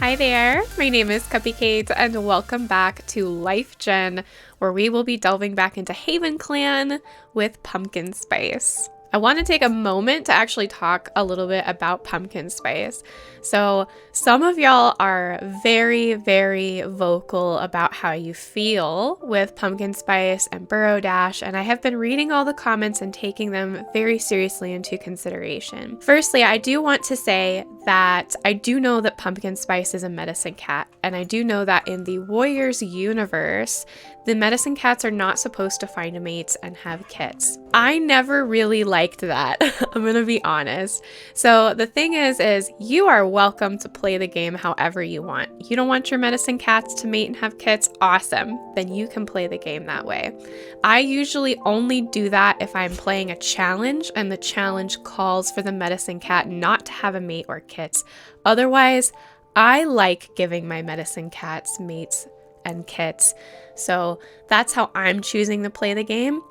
Hi there, my name is Cupicate and welcome back to Life Gen, where we will be delving back into Havenclan with pumpkin spice. I want to take a moment to actually talk a little bit about pumpkin spice. So some of y'all are very, very vocal about how you feel with pumpkin spice and burrow dash, and I have been reading all the comments and taking them very seriously into consideration. Firstly, I do want to say that I do know that pumpkin spice is a medicine cat, and I do know that in the Warriors universe, the medicine cats are not supposed to find mates and have kits. I never really liked that. I'm gonna be honest. So the thing is you are welcome to play the game however you want. You don't want your medicine cats to mate and have kits? Awesome. Then you can play the game that way. I usually only do that if I'm playing a challenge and the challenge calls for the medicine cat not to have a mate or kits. Otherwise, I like giving my medicine cats mates and kits. So that's how I'm choosing to play the game.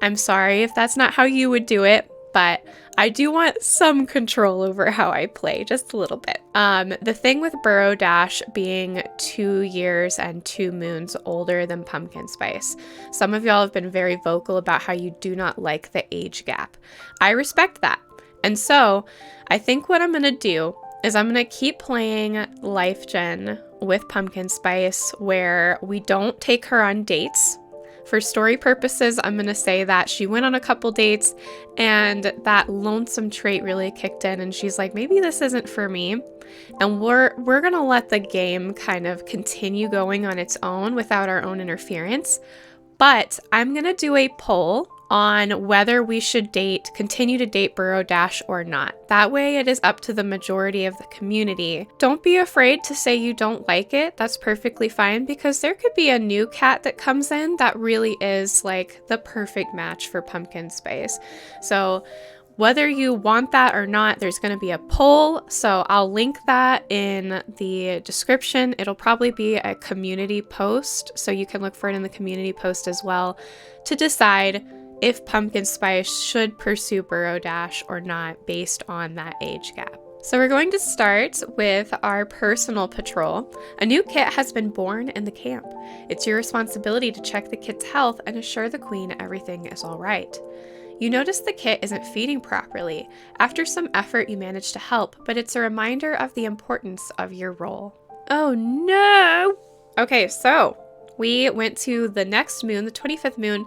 I'm sorry if that's not how you would do it, but I do want some control over how I play, just a little bit. The thing with Burrow Dash being 2 years and 2 moons older than Pumpkin Spice, some of y'all have been very vocal about how you do not like the age gap. I respect that. And so I think what I'm gonna do is I'm gonna keep playing Life Gen with Pumpkin Spice where we don't take her on dates. For story purposes, I'm going to say that she went on a couple dates and that lonesome trait really kicked in and she's like, maybe this isn't for me. And we're going to let the game kind of continue going on its own without our own interference. But I'm going to do a poll on whether we should continue to date Burrow Dash or not. That way it is up to the majority of the community. Don't be afraid to say you don't like it. That's perfectly fine because there could be a new cat that comes in that really is like the perfect match for Pumpkin Spice. So whether you want that or not, there's going to be a poll, so I'll link that in the description. It'll probably be a community post, so you can look for it in the community post as well to decide if Pumpkin Spice should pursue Burrow Dash or not based on that age gap. So we're going to start with our personal patrol. A new kit has been born in the camp. It's your responsibility to check the kit's health and assure the queen everything is all right. You notice the kit isn't feeding properly. After some effort, you manage to help, but it's a reminder of the importance of your role. Oh no! Okay, so we went to the next moon, the 25th moon.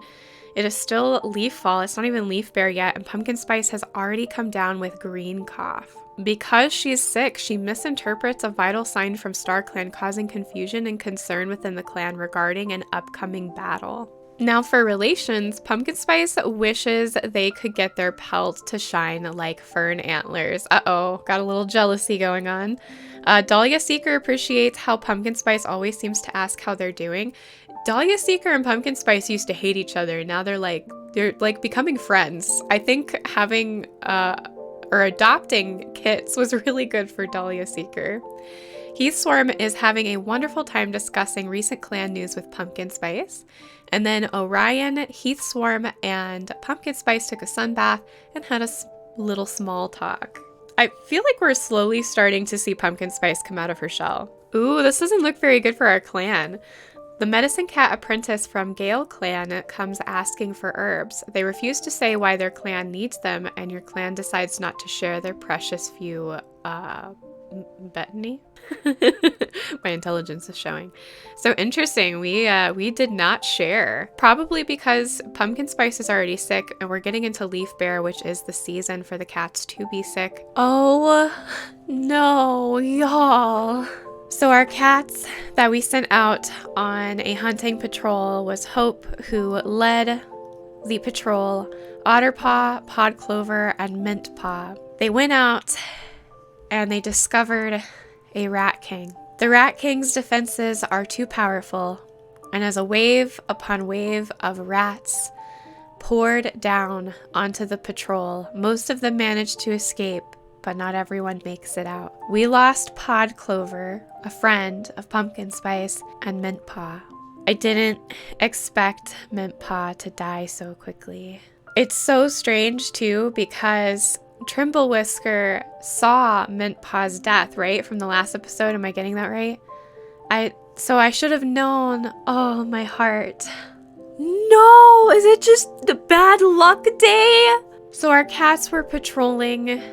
It is still leaf fall. It's not even leaf bare yet, and Pumpkin Spice has already come down with green cough. Because she's sick, she misinterprets a vital sign from Star Clan, causing confusion and concern within the clan regarding an upcoming battle. Now for relations, Pumpkin Spice wishes they could get their pelt to shine like fern antlers. Uh-oh, got a little jealousy going on. Dahlia Seeker appreciates how Pumpkin Spice always seems to ask how they're doing. Dahlia Seeker and Pumpkin Spice used to hate each other. Now they're like becoming friends. I think having or adopting kits was really good for Dahlia Seeker. Heath Swarm is having a wonderful time discussing recent clan news with Pumpkin Spice. And then Orion, Heath Swarm, and Pumpkin Spice took a sun bath and had a little small talk. I feel like we're slowly starting to see Pumpkin Spice come out of her shell. Ooh, this doesn't look very good for our clan. The medicine cat apprentice from Gale clan comes asking for herbs. They refuse to say why their clan needs them, and your clan decides not to share their precious few, Bethany? My intelligence is showing. So interesting. We did not share. Probably because Pumpkin Spice is already sick and we're getting into leaf bare, which is the season for the cats to be sick. Oh no, y'all. So our cats that we sent out on a hunting patrol was Hope, who led the patrol, Otterpaw, Podclover, and Mintpaw. They went out and they discovered a Rat King. The Rat King's defenses are too powerful, and as a wave upon wave of rats poured down onto the patrol, most of them managed to escape, but not everyone makes it out. We lost Podclover, a friend of Pumpkin Spice, and Mintpaw. I didn't expect Mintpaw to die so quickly. It's so strange too because Trimble Whisker saw Mint Paw's death, right? From the last episode. Am I getting that right? So I should have known. Oh, my heart. No! Is it just the bad luck day? So our cats were patrolling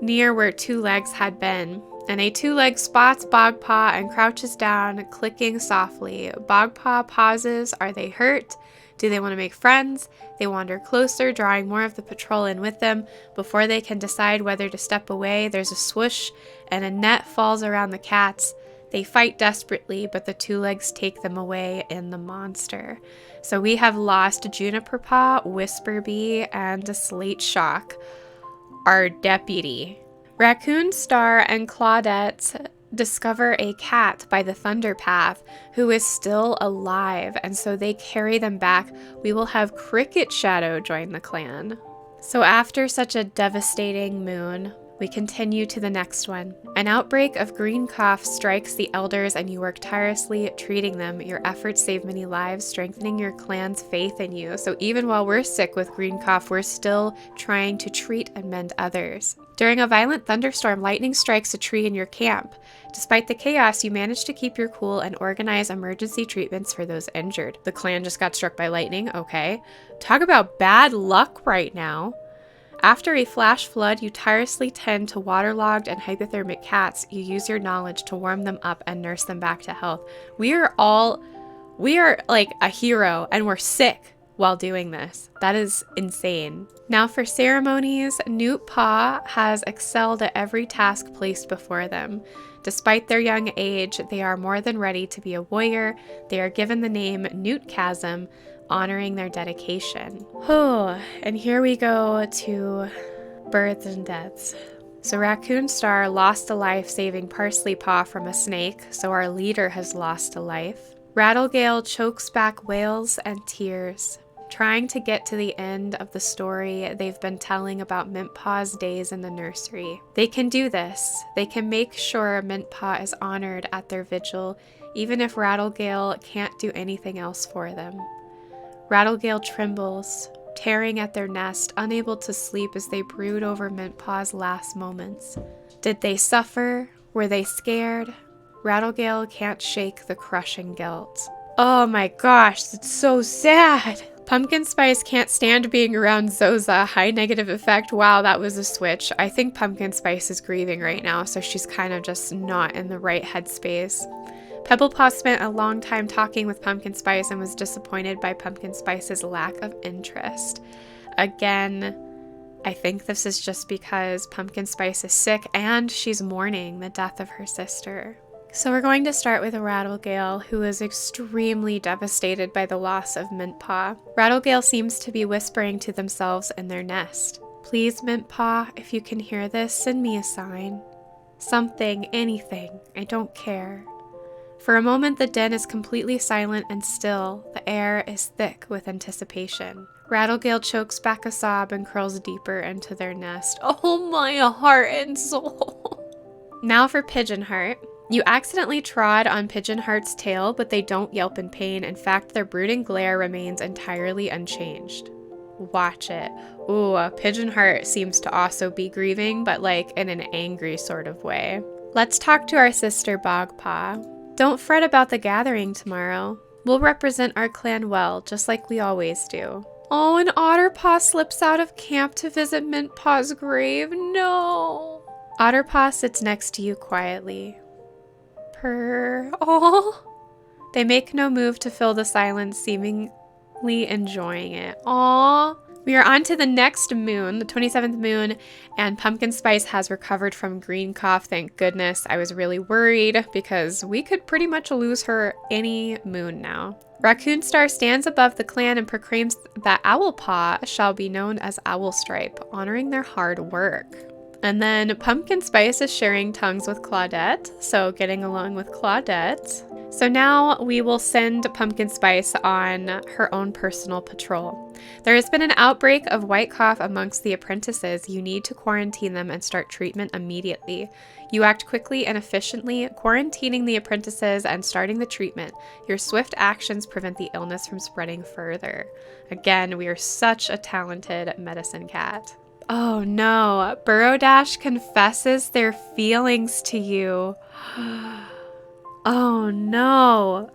near where Two Legs had been, and a Two-Leg spots Bogpaw and crouches down, clicking softly. Bogpaw pauses. Are they hurt? Do they want to make friends? They wander closer, drawing more of the patrol in with them. Before they can decide whether to step away, there's a swoosh, and a net falls around the cats. They fight desperately, but the Two Legs take them away in the monster. So we have lost Juniper Paw, Whisper Bee, and Slate Shock, our deputy. Raccoon Star and Claudette discover a cat by the Thunder Path who is still alive, and so they carry them back. We will have Cricket Shadow join the clan. So after such a devastating moon, we continue to the next one. An outbreak of green cough strikes the elders, and you work tirelessly treating them. Your efforts save many lives, strengthening your clan's faith in you. So even while we're sick with green cough, we're still trying to treat and mend others. During a violent thunderstorm, lightning strikes a tree in your camp. Despite the chaos, you manage to keep your cool and organize emergency treatments for those injured. The clan just got struck by lightning, okay. Talk about bad luck right now. After a flash flood, you tirelessly tend to waterlogged and hypothermic cats. You use your knowledge to warm them up and nurse them back to health. We are like a hero, and we're sick while doing this. That is insane. Now for ceremonies, Newt Paw has excelled at every task placed before them. Despite their young age, they are more than ready to be a warrior. They are given the name Newt Chasm, honoring their dedication. Oh, and here we go to births and deaths. So Raccoon Star lost a life saving Parsley Paw from a snake, so our leader has lost a life. Rattlegale chokes back wails and tears, trying to get to the end of the story they've been telling about Mint Paw's days in the nursery. They can do this. They can make sure Mint Paw is honored at their vigil, even if Rattlegale can't do anything else for them. Rattlegale trembles, tearing at their nest, unable to sleep as they brood over Mint Paw's last moments. Did they suffer? Were they scared? Rattlegale can't shake the crushing guilt. Oh my gosh, it's so sad. Pumpkin Spice can't stand being around Zoza. High negative effect. Wow, that was a switch. I think Pumpkin Spice is grieving right now, so she's kind of just not in the right headspace. Pebblepaw spent a long time talking with Pumpkin Spice and was disappointed by Pumpkin Spice's lack of interest. Again, I think this is just because Pumpkin Spice is sick and she's mourning the death of her sister. So we're going to start with Rattlegale, who is extremely devastated by the loss of Mint Paw. Rattlegale seems to be whispering to themselves in their nest. Please, Mint Paw, if you can hear this, send me a sign. Something, anything, I don't care. For a moment, the den is completely silent and still. The air is thick with anticipation. Rattlegale chokes back a sob and curls deeper into their nest. Oh, my heart and soul. Now for Pigeonheart. You accidentally trod on Pigeonheart's tail, but they don't yelp in pain. In fact, their brooding glare remains entirely unchanged. Watch it. Ooh, Pigeonheart seems to also be grieving, but like in an angry sort of way. Let's talk to our sister Bogpaw. Don't fret about the gathering tomorrow. We'll represent our clan well, just like we always do. Oh, and Otterpaw slips out of camp to visit Mint Paw's grave. No. Otterpaw sits next to you quietly. Purr. Oh. They make no move to fill the silence, seemingly enjoying it. Aw. We are on to the next moon, the 27th moon, and Pumpkin Spice has recovered from green cough, thank goodness. I was really worried because we could pretty much lose her any moon now. Raccoon Star stands above the clan and proclaims that Owlpaw shall be known as Owlstripe, honoring their hard work. And then Pumpkin Spice is sharing tongues with Claudette, so getting along with Claudette. So now we will send Pumpkin Spice on her own personal patrol. There has been an outbreak of white cough amongst the apprentices. You need to quarantine them and start treatment immediately. You act quickly and efficiently, quarantining the apprentices and starting the treatment. Your swift actions prevent the illness from spreading further. Again, we are such a talented medicine cat. Oh no, Burrow Dash confesses their feelings to you. Oh no.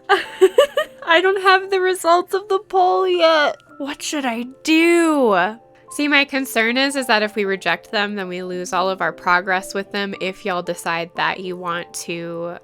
I don't have the results of the poll yet. What should I do? See, my concern is that if we reject them, then we lose all of our progress with them if y'all decide that you want to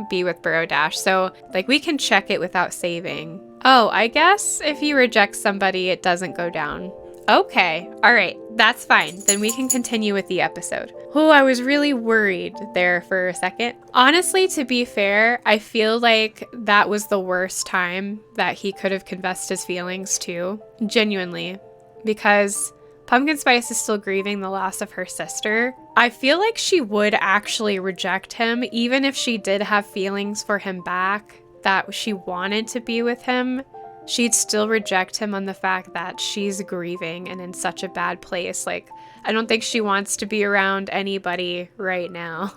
be with Burrow Dash. So, like, we can check it without saving. Oh, I guess if you reject somebody, it doesn't go down. Okay, all right, that's fine. Then we can continue with the episode. Oh, I was really worried there for a second. Honestly, to be fair, I feel like that was the worst time that he could have confessed his feelings to. Genuinely. Because Pumpkin Spice is still grieving the loss of her sister. I feel like she would actually reject him, even if she did have feelings for him back, that she wanted to be with him. She'd still reject him on the fact that she's grieving and in such a bad place. Like, I don't think she wants to be around anybody right now.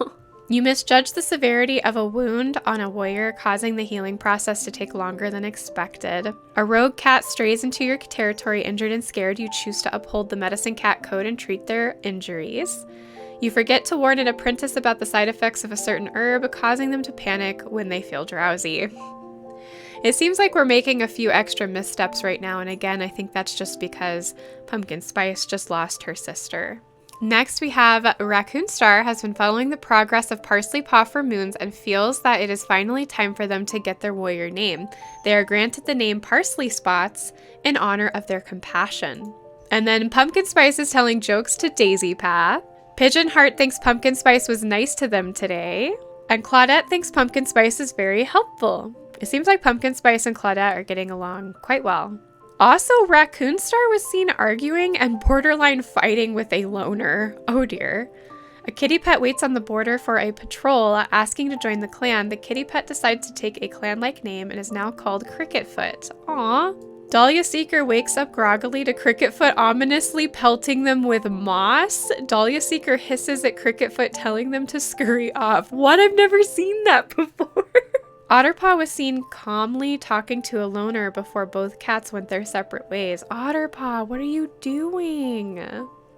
You misjudge the severity of a wound on a warrior, causing the healing process to take longer than expected. A rogue cat strays into your territory injured and scared. You choose to uphold the medicine cat code and treat their injuries. You forget to warn an apprentice about the side effects of a certain herb, causing them to panic when they feel drowsy. It seems like we're making a few extra missteps right now, and again, I think that's just because Pumpkin Spice just lost her sister. Next, we have Raccoon Star has been following the progress of Parsley Paw for moons and feels that it is finally time for them to get their warrior name. They are granted the name Parsley Spots in honor of their compassion. And then Pumpkin Spice is telling jokes to Daisy Path. Pigeon Heart thinks Pumpkin Spice was nice to them today. And Claudette thinks Pumpkin Spice is very helpful. It seems like Pumpkin Spice and Claudette are getting along quite well. Also, Raccoon Star was seen arguing and borderline fighting with a loner. Oh dear. A kitty pet waits on the border for a patrol, asking to join the clan. The kitty pet decides to take a clan-like name and is now called Cricketfoot. Aww. Dahlia Seeker wakes up groggily to Cricketfoot ominously pelting them with moss. Dahlia Seeker hisses at Cricketfoot, telling them to scurry off. What? I've never seen that before. Otterpaw was seen calmly talking to a loner before both cats went their separate ways. Otterpaw, what are you doing?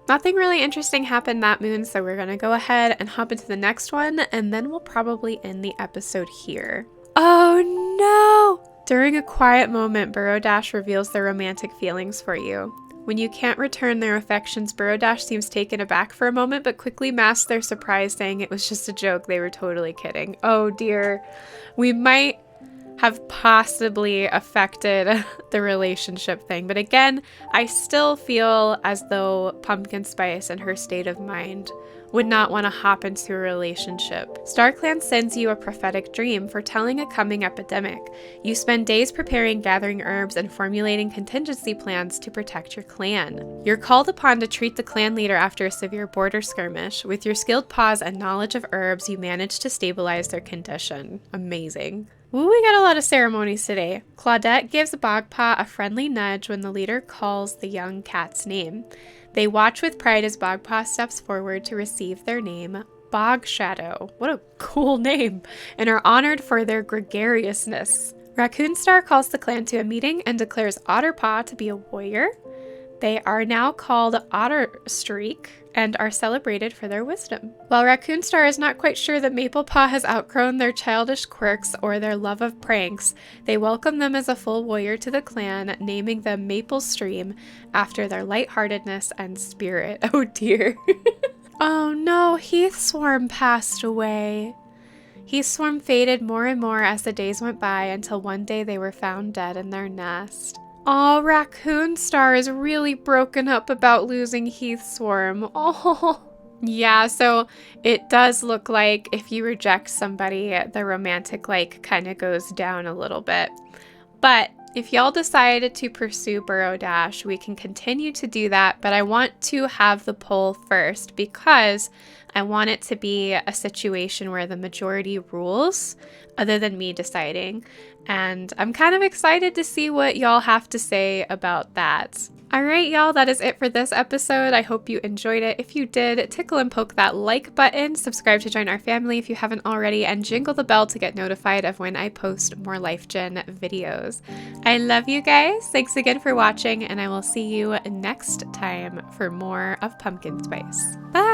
Nothing really interesting happened that moon, so we're gonna go ahead and hop into the next one, and then we'll probably end the episode here. Oh no! During a quiet moment, Burrow Dash reveals their romantic feelings for you. When you can't return their affections, Burrow Dash seems taken aback for a moment, but quickly masks their surprise, saying it was just a joke. They were totally kidding. Oh dear. We might have possibly affected the relationship thing. But again, I still feel as though Pumpkin Spice and her state of mind would not want to hop into a relationship. StarClan sends you a prophetic dream foretelling a coming epidemic. You spend days preparing, gathering herbs, and formulating contingency plans to protect your clan. You're called upon to treat the clan leader after a severe border skirmish. With your skilled paws and knowledge of herbs, you manage to stabilize their condition. Amazing. Ooh, we got a lot of ceremonies today. Claudette gives Bogpaw a friendly nudge when the leader calls the young cat's name. They watch with pride as Bogpaw steps forward to receive their name, Bog Shadow. What a cool name! And are honored for their gregariousness. Raccoon Star calls the clan to a meeting and declares Otterpaw to be a warrior. They are now called Otterstreak and are celebrated for their wisdom. While Raccoon Star is not quite sure that Maplepaw has outgrown their childish quirks or their love of pranks, they welcome them as a full warrior to the clan, naming them Maple Stream after their lightheartedness and spirit. Oh dear. Oh no, Heathswarm passed away. Heathswarm faded more and more as the days went by until one day they were found dead in their nest. Oh, Raccoon Star is really broken up about losing Heathswarm. Oh, yeah, so it does look like if you reject somebody, the romantic like kind of goes down a little bit. But if y'all decided to pursue Burrow Dash, we can continue to do that, but I want to have the poll first because I want it to be a situation where the majority rules other than me deciding. And I'm kind of excited to see what y'all have to say about that. All right, y'all, that is it for this episode. I hope you enjoyed it. If you did, tickle and poke that like button, subscribe to join our family if you haven't already, and jingle the bell to get notified of when I post more LifeGen videos. I love you guys. Thanks again for watching, and I will see you next time for more of Pumpkin Spice. Bye!